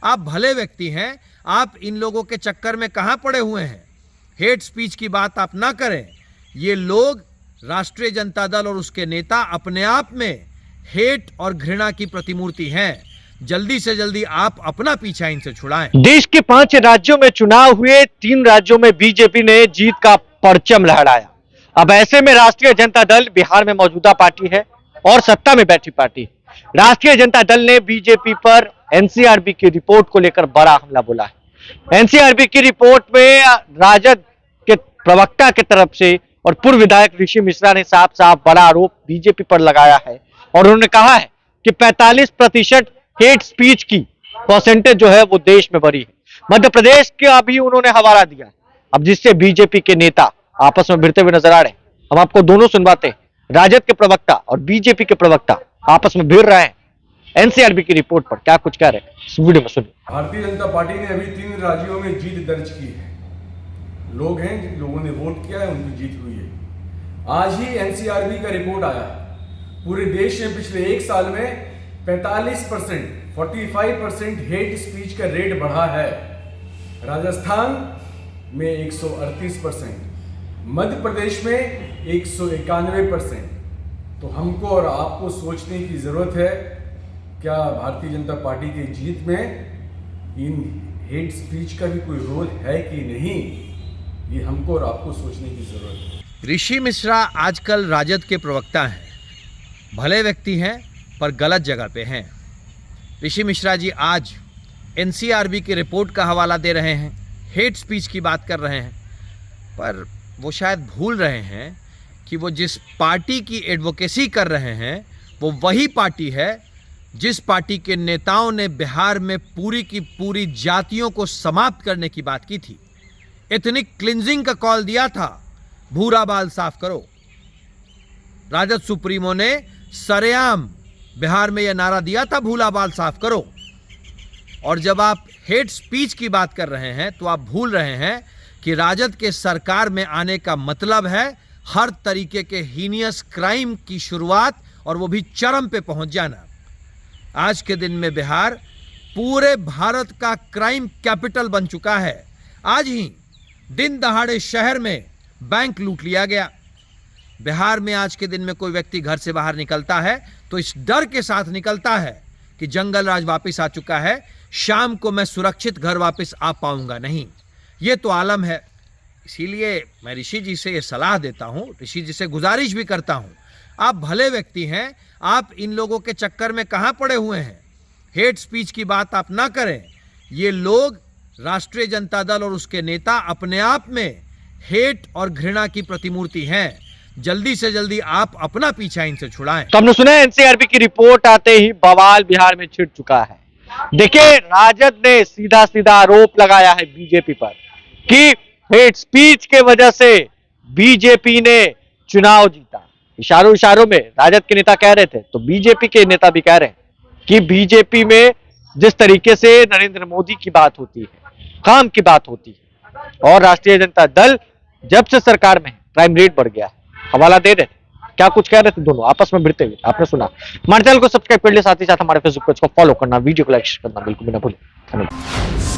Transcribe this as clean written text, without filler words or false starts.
आप भले व्यक्ति हैं, आप इन लोगों के चक्कर में कहां पड़े हुए हैं। हेट स्पीच की बात आप ना करें। ये लोग राष्ट्रीय जनता दल और उसके नेता अपने आप में हेट और घृणा की प्रतिमूर्ति हैं। जल्दी से जल्दी आप अपना पीछा इनसे छुड़ाएं। देश के 5 राज्यों में चुनाव हुए, 3 राज्यों में बीजेपी ने जीत का परचम लहराया। अब ऐसे में राष्ट्रीय जनता दल बिहार में मौजूदा पार्टी है और सत्ता में बैठी पार्टी है। राष्ट्रीय जनता दल ने बीजेपी पर एनसीआरबी की रिपोर्ट को लेकर बड़ा हमला बोला है। एनसीआरबी की रिपोर्ट में राजद के प्रवक्ता की तरफ से और पूर्व विधायक ऋषि मिश्रा ने साफ साफ बड़ा आरोप बीजेपी पर लगाया है और उन्होंने कहा है कि 45% हेट स्पीच की परसेंटेज जो है वो देश में बढ़ी है। मध्य प्रदेश का भी उन्होंने हवाला दिया, अब जिससे बीजेपी के नेता आपस में भिड़ते हुए नजर आ रहे हैं। हम आपको दोनों सुनवाते हैं। राजद के प्रवक्ता और बीजेपी के प्रवक्ता आपस में भिड़ रहे हैं एनसीआरबी की रिपोर्ट पर, क्या कुछ कह रहे हैं इस वीडियो में सुनिए। भारतीय जनता पार्टी ने अभी 3 राज्यों में जीत दर्ज की है। लोग हैं जिन लोगों ने वोट किया है, उनकी जीत हुई है। आज ही एनसीआरबी का रिपोर्ट आया। पूरे देश में पिछले 1 साल में 45% हेट स्पीच का रेट बढ़ा है। राजस्थान में 138%, मध्य प्रदेश में 191%। तो हमको और आपको सोचने की जरूरत है, क्या भारतीय जनता पार्टी की जीत में इन हेट स्पीच का भी कोई रोल है कि नहीं, ये हमको और आपको सोचने की जरूरत है। ऋषि मिश्रा आजकल राजद के प्रवक्ता हैं, भले व्यक्ति हैं पर गलत जगह पे हैं। ऋषि मिश्रा जी आज एनसीआरबी की रिपोर्ट का हवाला दे रहे हैं, हेट स्पीच की बात कर रहे हैं, पर वो शायद भूल रहे हैं कि वो जिस पार्टी की एडवोकेसी कर रहे हैं वो वही पार्टी है जिस पार्टी के नेताओं ने बिहार में पूरी की पूरी जातियों को समाप्त करने की बात की थी। एथनिक क्लिंजिंग का कॉल दिया था, भूरा बाल साफ करो। राजद सुप्रीमो ने सरेआम बिहार में यह नारा दिया था, भूला बाल साफ करो। और जब आप हेट स्पीच की बात कर रहे हैं तो आप भूल रहे हैं कि राजद के सरकार में आने का मतलब है हर तरीके के हीनियस क्राइम की शुरुआत और वो भी चरम पे पहुंच जाना। आज के दिन में बिहार पूरे भारत का क्राइम कैपिटल बन चुका है। आज ही दिन दहाड़े शहर में बैंक लूट लिया गया। बिहार में आज के दिन में कोई व्यक्ति घर से बाहर निकलता है तो इस डर के साथ निकलता है कि जंगल राज वापस आ चुका है, शाम को मैं सुरक्षित घर वापस आ पाऊंगा नहीं। ये तो आलम है। इसीलिए मैं ऋषि जी से ये सलाह देता हूँ, ऋषि जी से गुजारिश भी करता हूँ, आप भले व्यक्ति हैं, आप इन लोगों के चक्कर में कहाँ पड़े हुए हैं। हेट स्पीच की बात आप ना करें। ये लोग राष्ट्रीय जनता दल और उसके नेता अपने आप में हेट और घृणा की प्रतिमूर्ति हैं। जल्दी से जल्दी आप अपना पीछा इनसे छुड़ाएं। तो हमने सुना है एनसीआरबी की रिपोर्ट आते ही बवाल बिहार में छिड़ चुका है। देखिए, राजद ने सीधा सीधा आरोप लगाया है बीजेपी पर कि हेट स्पीच के वजह से बीजेपी ने चुनाव जीता। इशारों में राजद के नेता कह रहे थे, तो बीजेपी के नेता भी कह रहे हैं कि बीजेपी में जिस तरीके से नरेंद्र मोदी की बात होती है, काम की बात होती है, और राष्ट्रीय जनता दल जब से सरकार में है क्राइम रेट बढ़ गया है। हवाला दे रहे थे, क्या कुछ कह रहे थे दोनों आपस में भिड़ते हुए, आपने सुना। हमारे चैनल को सब्सक्राइब कर लिया, साथ ही साथ हमारे फेसबुक पेज को फॉलो करना, वीडियो को लाइक करना बिल्कुल भी ना भूलें। धन्यवाद।